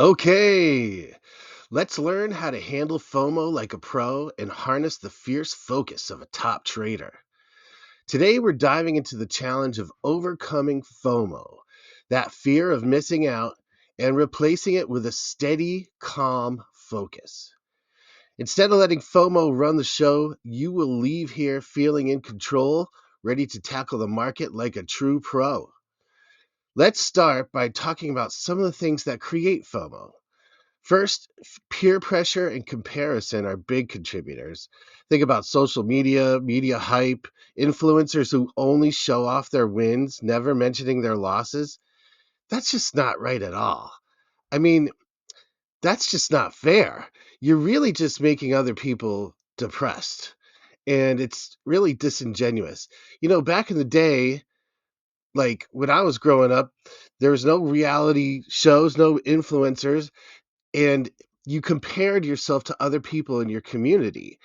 Okay, let's learn how to handle FOMO like a pro and harness the fierce focus of a top trader. Today, we're diving into the challenge of overcoming FOMO, that fear of missing out, and replacing it with a steady, calm focus. Instead of letting FOMO run the show, you will leave here feeling in control, ready to tackle the market like a true pro. Let's start by talking about some of the things that create FOMO. First, peer pressure and comparison are big contributors. Think about social media, media hype, influencers who only show off their wins, never mentioning their losses. That's just not right at all. I mean, that's just not fair. You're really just making other people depressed. And it's really disingenuous. Back in the day, like when I was growing up, there was no reality shows, no influencers, and you compared yourself to other people in your community.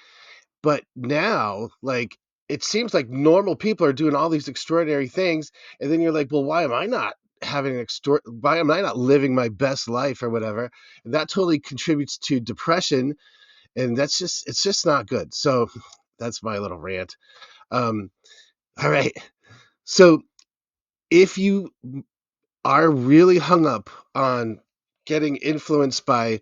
But now, like, it seems like normal people are doing all these extraordinary things, and then you're like, well, why am I not why am I not living my best life or whatever? And that totally contributes to depression, and it's just not good. So that's my little rant. Um, all right. So if you are really hung up on getting influenced by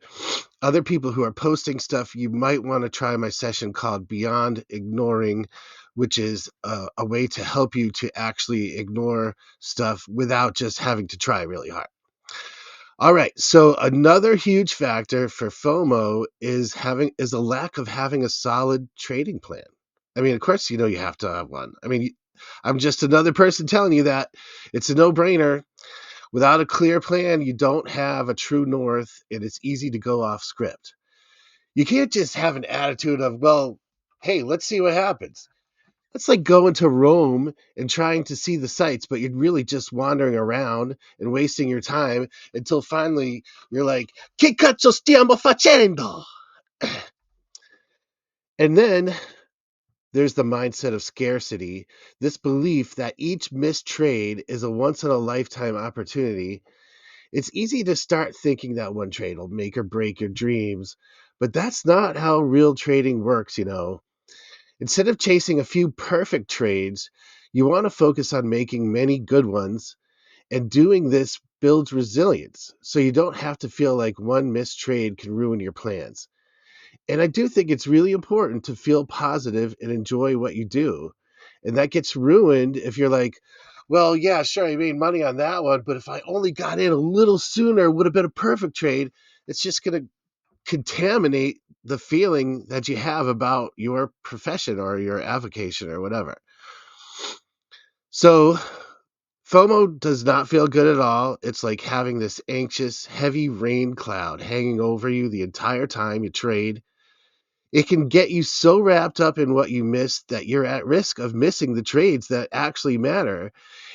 other people who are posting stuff, you might want to try my session called Beyond Ignoring, which is a way to help you to actually ignore stuff without just having to try really hard. All right, so another huge factor for FOMO is a lack of having a solid trading plan. I mean, of course, you have to have one. I mean, I'm just another person telling you that it's a no-brainer. Without a clear plan, you don't have a true north, and it's easy to go off script. You can't just have an attitude of, well, hey, let's see what happens. That's like going to Rome and trying to see the sights, but you're really just wandering around and wasting your time until finally you're like, Che cazzo stiamo facendo? And then there's the mindset of scarcity, this belief that each missed trade is a once in a lifetime opportunity. It's easy to start thinking that one trade will make or break your dreams, but that's not how real trading works. Instead of chasing a few perfect trades, you want to focus on making many good ones, and doing this builds resilience so you don't have to feel like one missed trade can ruin your plans. And I do think it's really important to feel positive and enjoy what you do. And that gets ruined if you're like, well, yeah, sure, I made money on that one, but if I only got in a little sooner, it would have been a perfect trade. It's just going to contaminate the feeling that you have about your profession or your avocation or whatever. So, FOMO does not feel good at all. It's like having this anxious, heavy rain cloud hanging over you the entire time you trade. It can get you so wrapped up in what you missed that you're at risk of missing the trades that actually matter.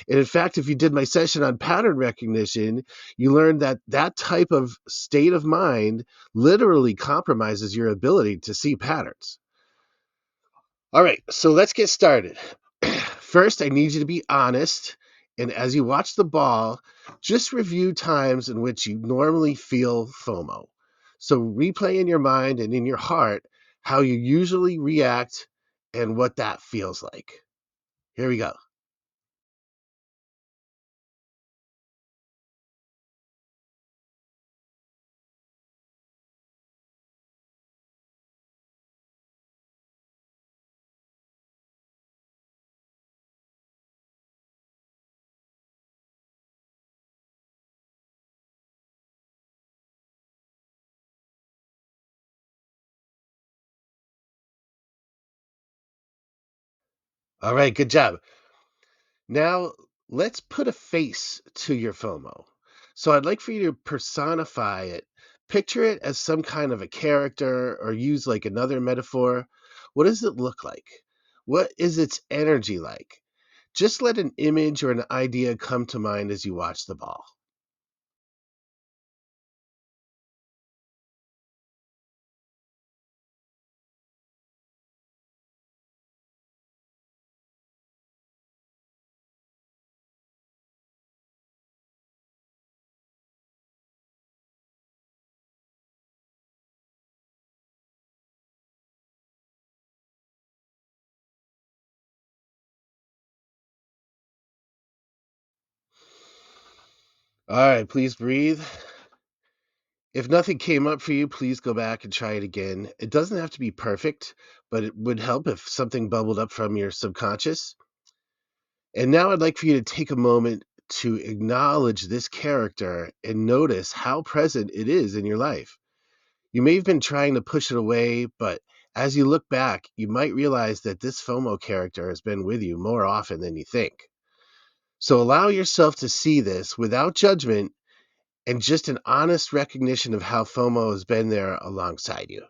And in fact, if you did my session on pattern recognition, you learned that that type of state of mind literally compromises your ability to see patterns. All right, so let's get started. First, I need you to be honest. And as you watch the ball, just review times in which you normally feel FOMO. So replay in your mind and in your heart how you usually react and what that feels like. Here we go. All right, good job. Now, let's put a face to your FOMO. So I'd like for you to personify it. Picture it as some kind of a character or use like another metaphor. What does it look like? What is its energy like? Just let an image or an idea come to mind as you watch the ball. All right, please breathe. If nothing came up for you, please go back and try it again. It doesn't have to be perfect, but it would help if something bubbled up from your subconscious. And now I'd like for you to take a moment to acknowledge this character and notice how present it is in your life. You may have been trying to push it away, but as you look back, you might realize that this FOMO character has been with you more often than you think. So allow yourself to see this without judgment and just an honest recognition of how FOMO has been there alongside you.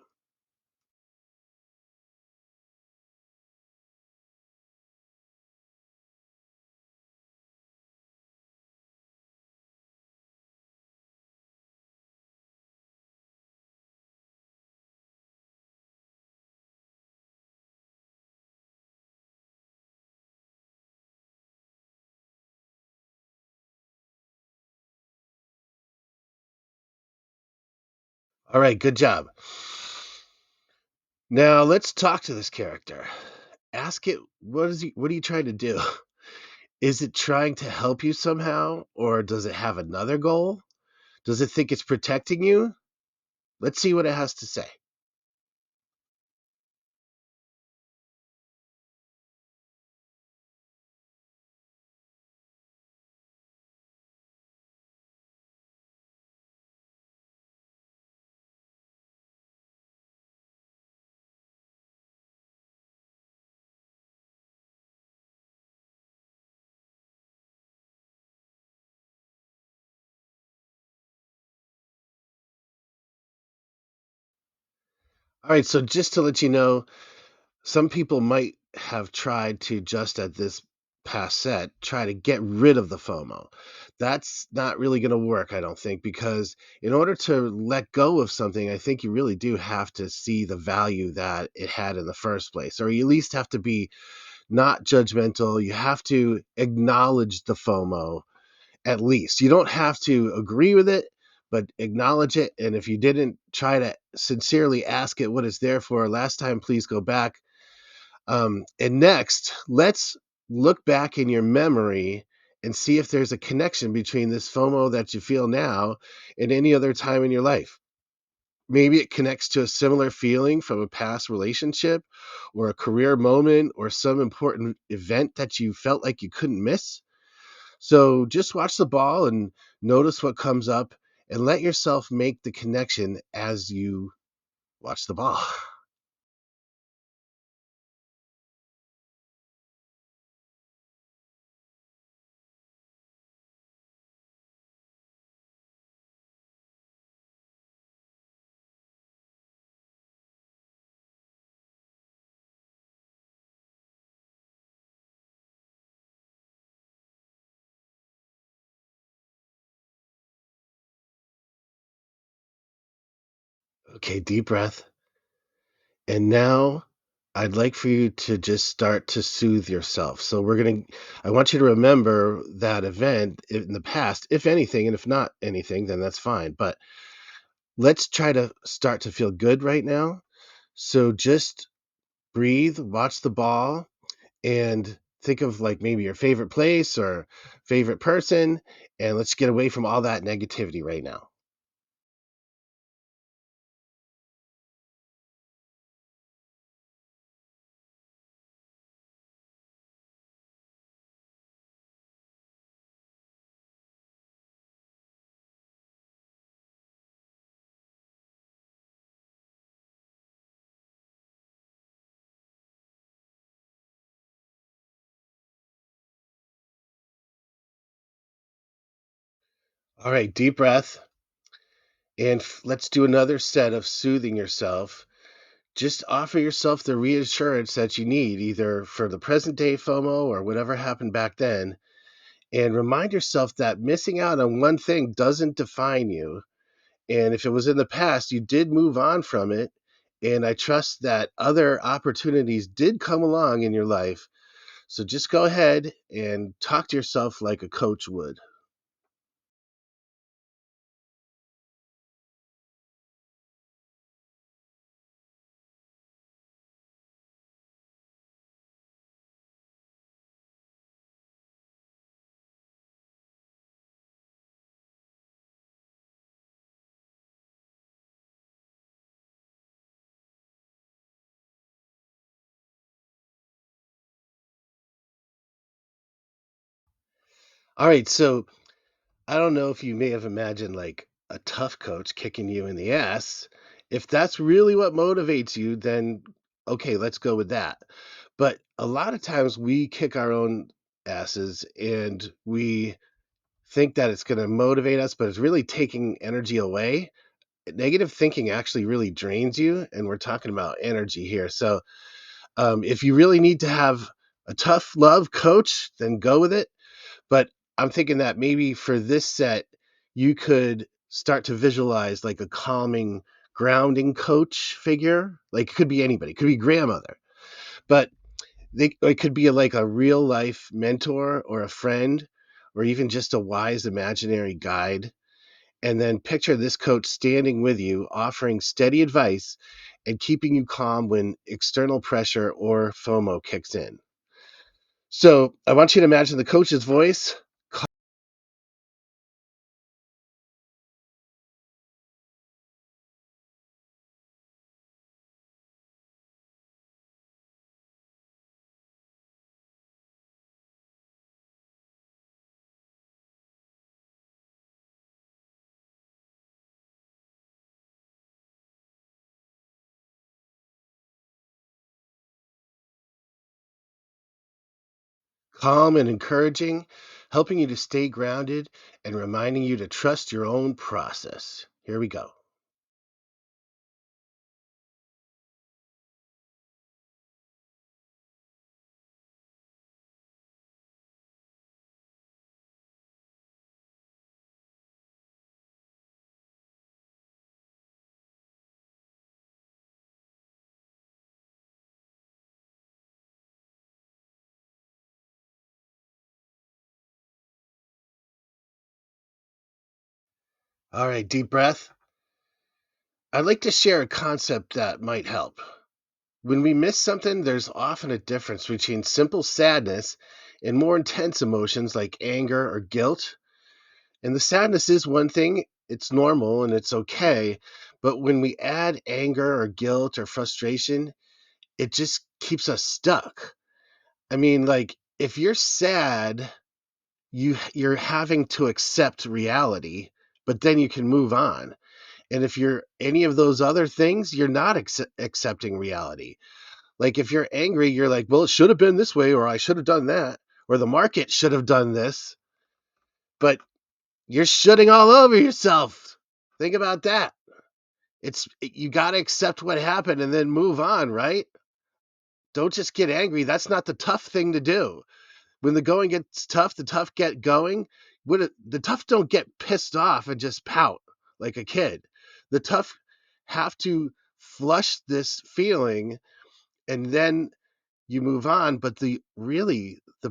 All right, good job. Now let's talk to this character. Ask it, what are you trying to do? Is it trying to help you somehow, or does it have another goal? Does it think it's protecting you? Let's see what it has to say. All right, so just to let you know, some people might have tried to, just at this past set, try to get rid of the FOMO. That's not really going to work, I don't think, because in order to let go of something, I think you really do have to see the value that it had in the first place, or you at least have to be not judgmental. You have to acknowledge the FOMO at least. You don't have to agree with it, but acknowledge it. And if you didn't, try to sincerely ask it what it's there for. Last time, please go back. And next, let's look back in your memory and see if there's a connection between this FOMO that you feel now and any other time in your life. Maybe it connects to a similar feeling from a past relationship or a career moment or some important event that you felt like you couldn't miss. So just watch the ball and notice what comes up and let yourself make the connection as you watch the ball. Okay, deep breath. And now I'd like for you to just start to soothe yourself. So I want you to remember that event in the past, if anything, and if not anything, then that's fine. But let's try to start to feel good right now. So just breathe, watch the ball, and think of like maybe your favorite place or favorite person. And let's get away from all that negativity right now. All right, deep breath. And let's do another set of soothing yourself. Just offer yourself the reassurance that you need, either for the present day FOMO or whatever happened back then. And remind yourself that missing out on one thing doesn't define you. And if it was in the past, you did move on from it. And I trust that other opportunities did come along in your life. So just go ahead and talk to yourself like a coach would. All right, so I don't know if you may have imagined like a tough coach kicking you in the ass. If that's really what motivates you, then okay, let's go with that. But a lot of times we kick our own asses and we think that it's going to motivate us, but it's really taking energy away. Negative thinking actually really drains you, and we're talking about energy here. So, if you really need to have a tough love coach, then go with it. But I'm thinking that maybe for this set, you could start to visualize like a calming, grounding coach figure. Like it could be anybody, it could be grandmother, but it could be like a real life mentor or a friend, or even just a wise imaginary guide. And then picture this coach standing with you, offering steady advice and keeping you calm when external pressure or FOMO kicks in. So I want you to imagine the coach's voice. Calm and encouraging, helping you to stay grounded and reminding you to trust your own process. Here we go. All right, deep breath. I'd like to share a concept that might help. When we miss something, there's often a difference between simple sadness and more intense emotions like anger or guilt. And the sadness is one thing, it's normal and it's okay. But when we add anger or guilt or frustration, it just keeps us stuck. I mean, like, if you're sad, you're having to accept reality, but then you can move on. And if you're any of those other things, you're not accepting reality. Like if you're angry, you're like, well, it should have been this way, or I should have done that, or the market should have done this, but you're shitting all over yourself. Think about that. You got to accept what happened and then move on, right? Don't just get angry. That's not the tough thing to do. When the going gets tough, the tough get going. The tough don't get pissed off and just pout like a kid. The tough have to flush this feeling and then you move on. But the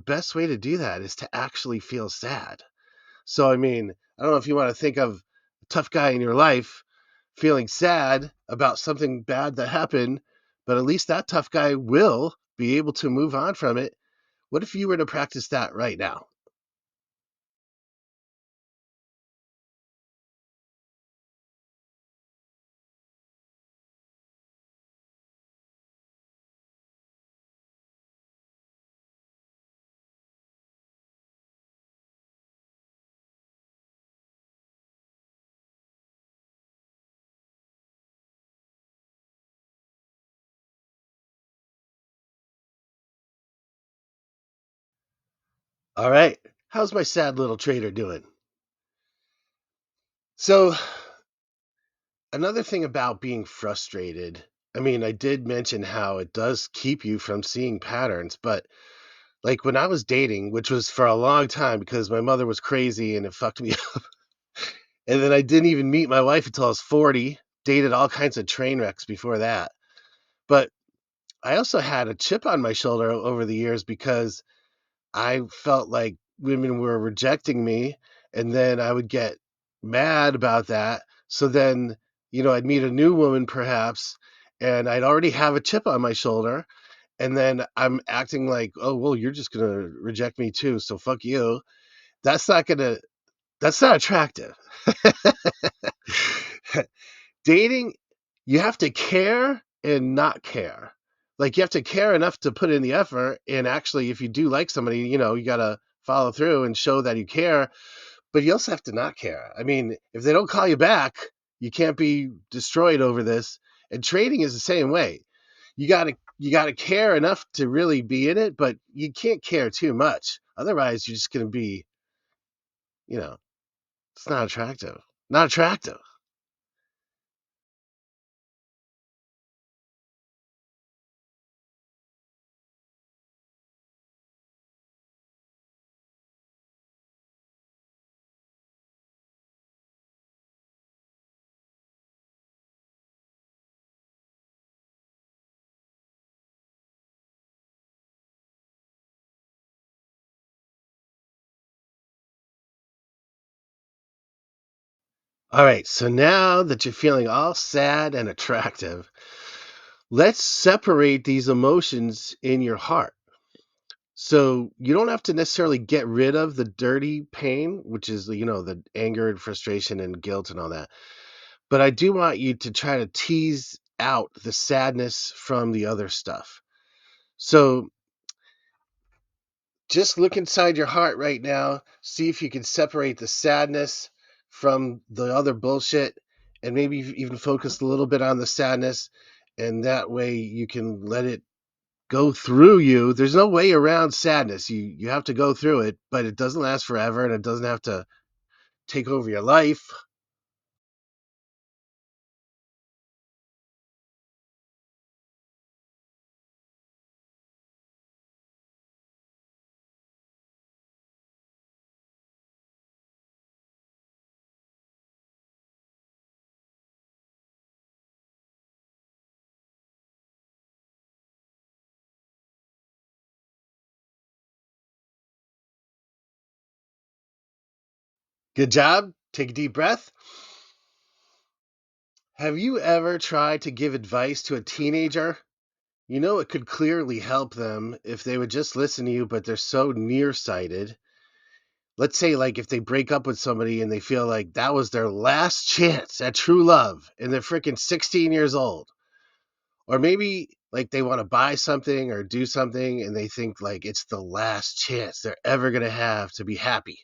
best way to do that is to actually feel sad. So, I mean, I don't know if you want to think of a tough guy in your life feeling sad about something bad that happened, but at least that tough guy will be able to move on from it. What if you were to practice that right now? All right. How's my sad little trader doing? So, another thing about being frustrated, I mean, I did mention how it does keep you from seeing patterns, but like when I was dating, which was for a long time because my mother was crazy and it fucked me up. And then I didn't even meet my wife until I was 40, dated all kinds of train wrecks before that. But I also had a chip on my shoulder over the years because I felt like women were rejecting me, and then I would get mad about that. So then, I'd meet a new woman perhaps, and I'd already have a chip on my shoulder, and then I'm acting like, "Oh, well, you're just gonna reject me too, so fuck you." That's not gonna that's not attractive. Dating, you have to care and not care. Like you have to care enough to put in the effort, and actually, if you do like somebody, you gotta follow through and show that you care, but you also have to not care. I mean, if they don't call you back, you can't be destroyed over this. And trading is the same way. You gotta care enough to really be in it, but you can't care too much. Otherwise, you're just gonna be, you know, it's not attractive. Not attractive. All right, so now that you're feeling all sad and attractive, let's separate these emotions in your heart. So you don't have to necessarily get rid of the dirty pain, which is, the anger and frustration and guilt and all that. But I do want you to try to tease out the sadness from the other stuff. So just look inside your heart right now, see if you can separate the sadness from the other bullshit, and maybe even focus a little bit on the sadness. And that way you can let it go through you. There's no way around sadness. You have to go through it, but it doesn't last forever and it doesn't have to take over your life. Good job. Take a deep breath. Have you ever tried to give advice to a teenager? You know, it could clearly help them if they would just listen to you, but they're so nearsighted. Let's say, like, if they break up with somebody and they feel like that was their last chance at true love and they're freaking 16 years old. Or maybe like they want to buy something or do something and they think like it's the last chance they're ever going to have to be happy.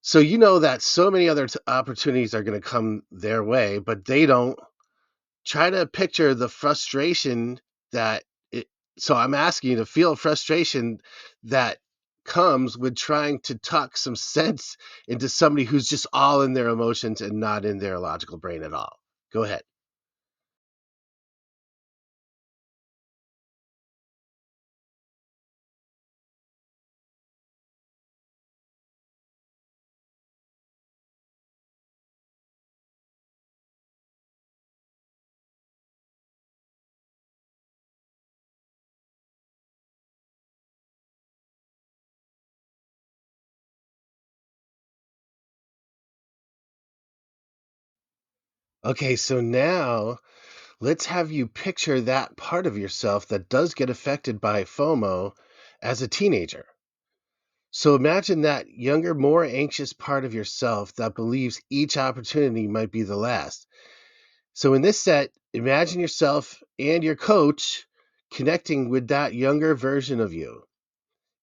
So you know that so many other opportunities are going to come their way, but they don't. Try to picture the frustration that it so I'm asking you to feel frustration that comes with trying to talk some sense into somebody who's just all in their emotions and not in their logical brain at all. Go ahead. Okay, so now let's have you picture that part of yourself that does get affected by FOMO as a teenager. So imagine that younger, more anxious part of yourself that believes each opportunity might be the last. So in this set, imagine yourself and your coach connecting with that younger version of you.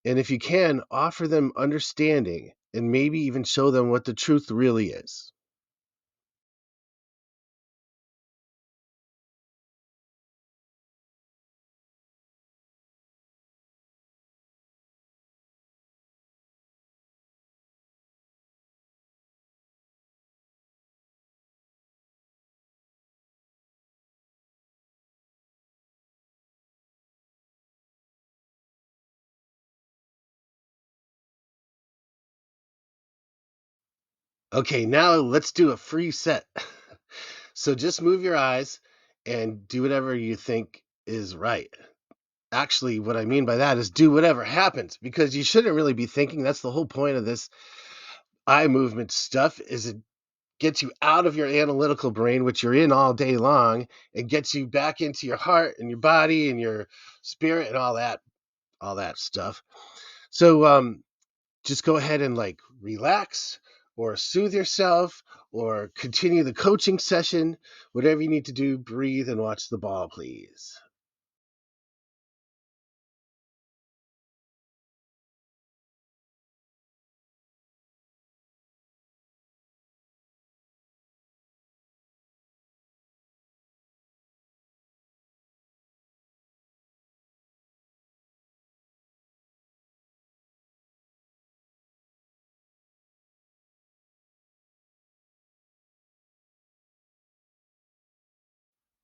And if you can, offer them understanding and maybe even show them what the truth really is. Okay, now let's do a free set. So just move your eyes and do whatever you think is right. Actually, what I mean by that is do whatever happens because you shouldn't really be thinking. That's the whole point of this eye movement stuff is it gets you out of your analytical brain, which you're in all day long, and gets you back into your heart and your body and your spirit and all that stuff. So just go ahead and like relax or soothe yourself or continue the coaching session, whatever you need to do, breathe and watch the ball, please.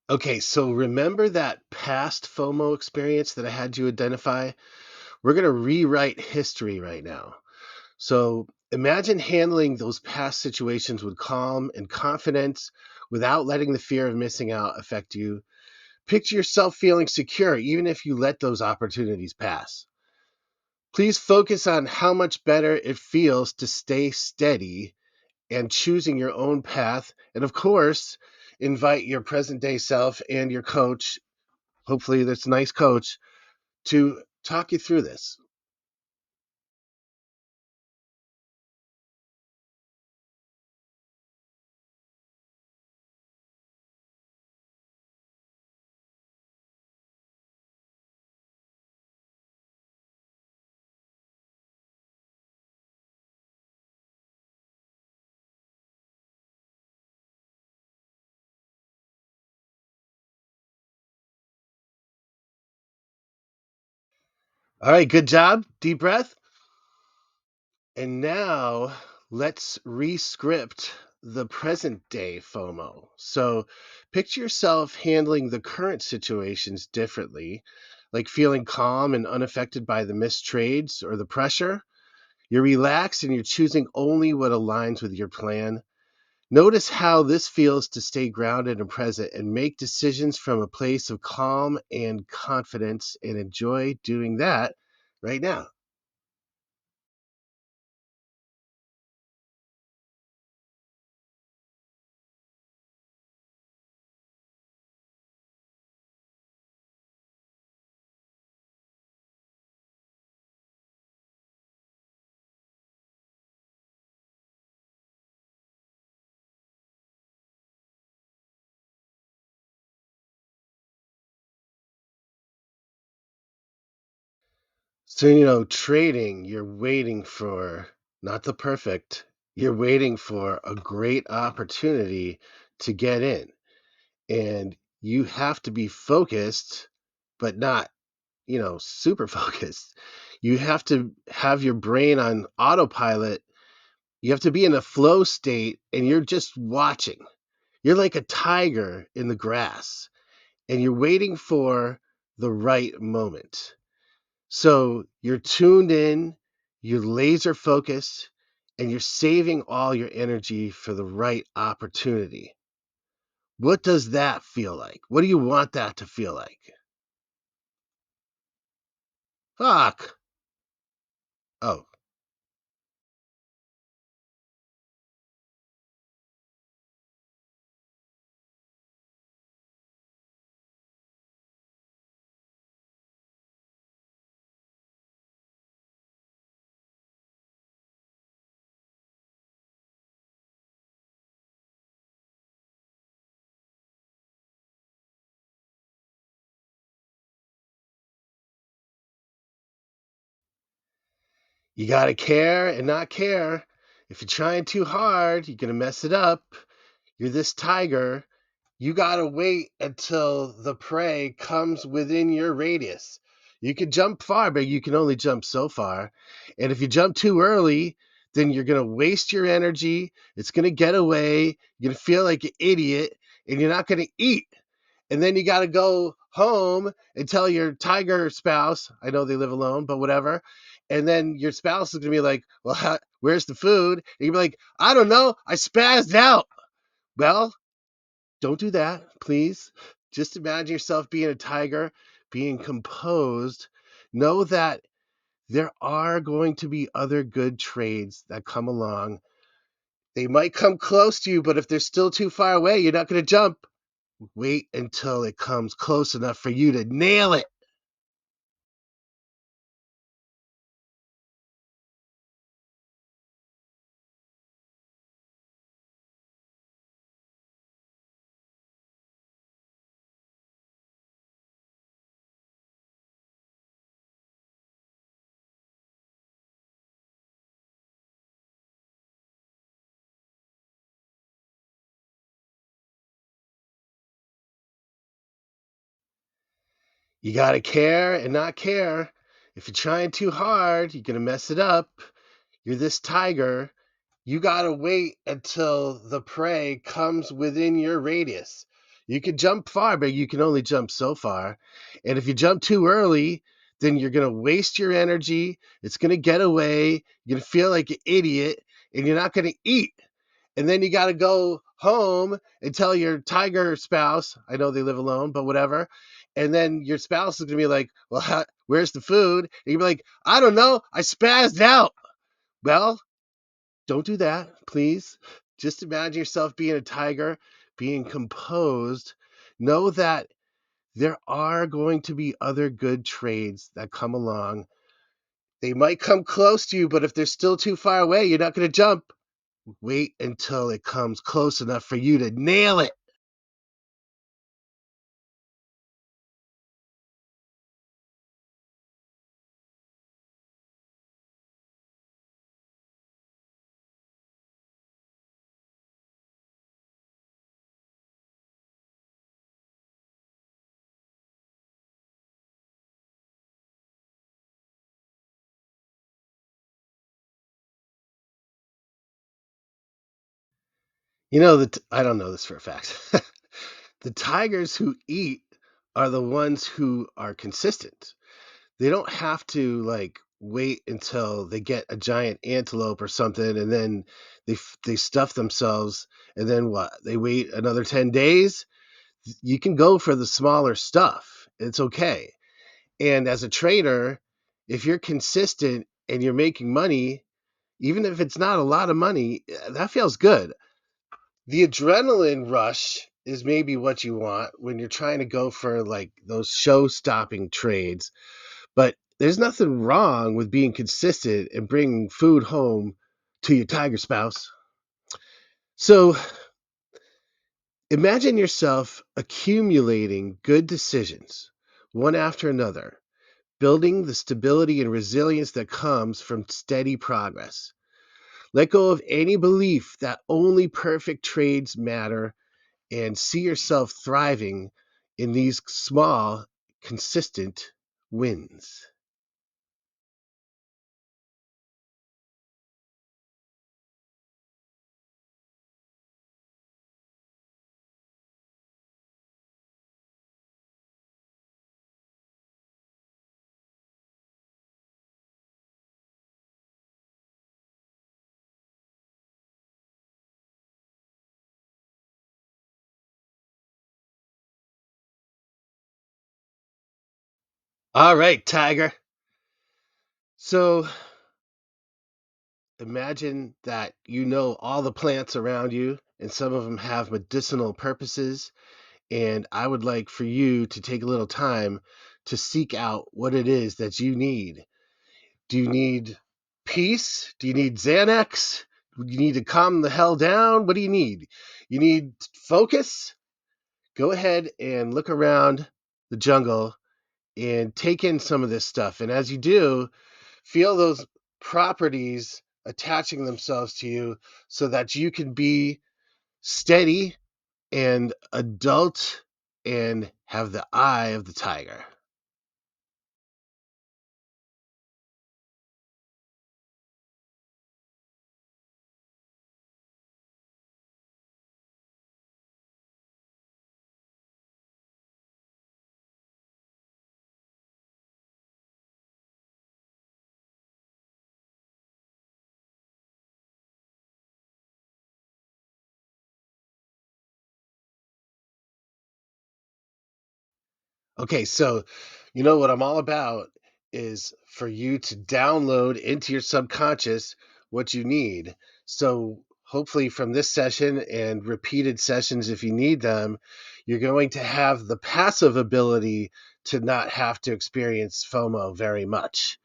Okay, so remember that past FOMO experience that I had you identify? We're going to rewrite history right now. So imagine handling those past situations with calm and confidence without letting the fear of missing out affect you. Picture yourself feeling secure even if you let those opportunities pass. Please focus on how much better it feels to stay steady and choosing your own path. And of course, invite your present day self and your coach, hopefully, this nice coach, to talk you through this. All right, good job. Deep breath. And now let's rescript the present day FOMO. So picture yourself handling the current situations differently, like feeling calm and unaffected by the missed trades or the pressure. You're relaxed and you're choosing only what aligns with your plan. Notice how this feels to stay grounded and present and make decisions from a place of calm and confidence, and enjoy doing that right now. So, trading, you're waiting for not the perfect, you're waiting for a great opportunity to get in. And you have to be focused, but not, super focused. You have to have your brain on autopilot. You have to be in a flow state and you're just watching. You're like a tiger in the grass and you're waiting for the right moment. So you're tuned in, you're laser focused, and you're saving all your energy for the right opportunity. What does that feel like? What do you want that to feel like? Fuck. Oh, you got to care and not care. If you're trying too hard, you're going to mess it up. You're this tiger. You got to wait until the prey comes within your radius. You can jump far, but you can only jump so far. And if you jump too early, then you're going to waste your energy. It's going to get away. You're going to feel like an idiot and you're not going to eat. And then you got to go home and tell your tiger spouse, I know they live alone, but whatever. And then your spouse is going to be like, well, where's the food? And you'll be like, I don't know. I spazzed out. Well, don't do that, please. Just imagine yourself being a tiger, being composed. Know that there are going to be other good trades that come along. They might come close to you, but if they're still too far away, you're not going to jump. Wait until it comes close enough for you to nail it. You got to care and not care. If you're trying too hard, you're going to mess it up. You're this tiger. You got to wait until the prey comes within your radius. You can jump far, but you can only jump so far. And if you jump too early, then you're going to waste your energy. It's going to get away. You're going to feel like an idiot and you're not going to eat. And then you got to go home and tell your tiger spouse, I know they live alone, but whatever. And then your spouse is going to be like, well, where's the food? And you'll be like, I don't know. I spazzed out. Well, don't do that, please. Just imagine yourself being a tiger, being composed. Know that there are going to be other good trades that come along. They might come close to you, but if they're still too far away, you're not going to jump. Wait until it comes close enough for you to nail it. I don't know this for a fact. The tigers who eat are the ones who are consistent. They don't have to like wait until they get a giant antelope or something and then they stuff themselves and then what? They wait another 10 days. You can go for the smaller stuff. It's okay. And as a trader, if you're consistent and you're making money, even if it's not a lot of money, that feels good. The adrenaline rush is maybe what you want when you're trying to go for like those show stopping trades. But there's nothing wrong with being consistent and bringing food home to your tiger spouse. So imagine yourself accumulating good decisions, one after another, building the stability and resilience that comes from steady progress. Let go of any belief that only perfect trades matter and see yourself thriving in these small, consistent wins. All right, Tiger. So imagine that you know all the plants around you, and some of them have medicinal purposes. And I would like for you to take a little time to seek out what it is that you need. Do you need peace? Do you need Xanax? Do you need to calm the hell down? What do you need? You need focus? Go ahead and look around the jungle and take in some of this stuff. And as you do, feel those properties attaching themselves to you so that you can be steady and adult and have the eye of the tiger. Okay, so you know what I'm all about is for you to download into your subconscious what you need. So hopefully from this session and repeated sessions if you need them, you're going to have the passive ability to not have to experience FOMO very much.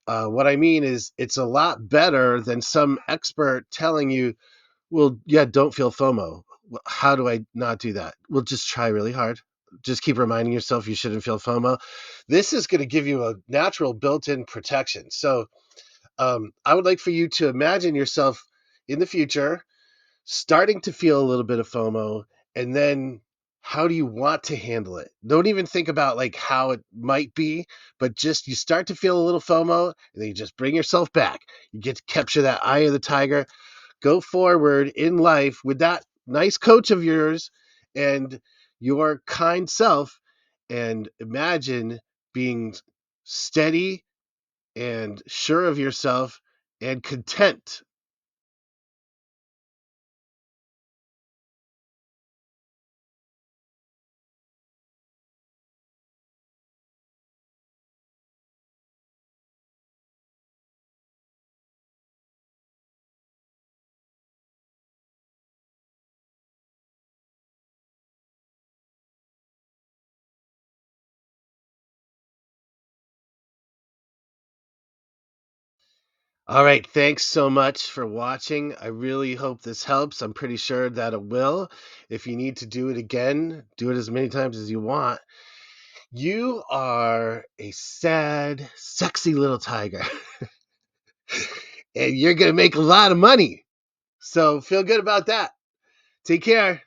What I mean is, it's a lot better than some expert telling you, well, yeah, don't feel FOMO. How do I not do that? Well, just try really hard. Just keep reminding yourself you shouldn't feel FOMO. This is going to give you a natural built in protection. So, I would like for you to imagine yourself in the future starting to feel a little bit of FOMO, and then how do you want to handle it? Don't even think about like how it might be, but just you start to feel a little FOMO, and then you just bring yourself back. You get to capture that eye of the tiger, go forward in life with that nice coach of yours, and your kind self and imagine being steady and sure of yourself and content. All right, thanks so much for watching. I really hope this helps. I'm pretty sure that it will. If you need to do it again, do it as many times as you want. You are a sad, sexy little tiger, and you're going to make a lot of money. So feel good about that. Take care.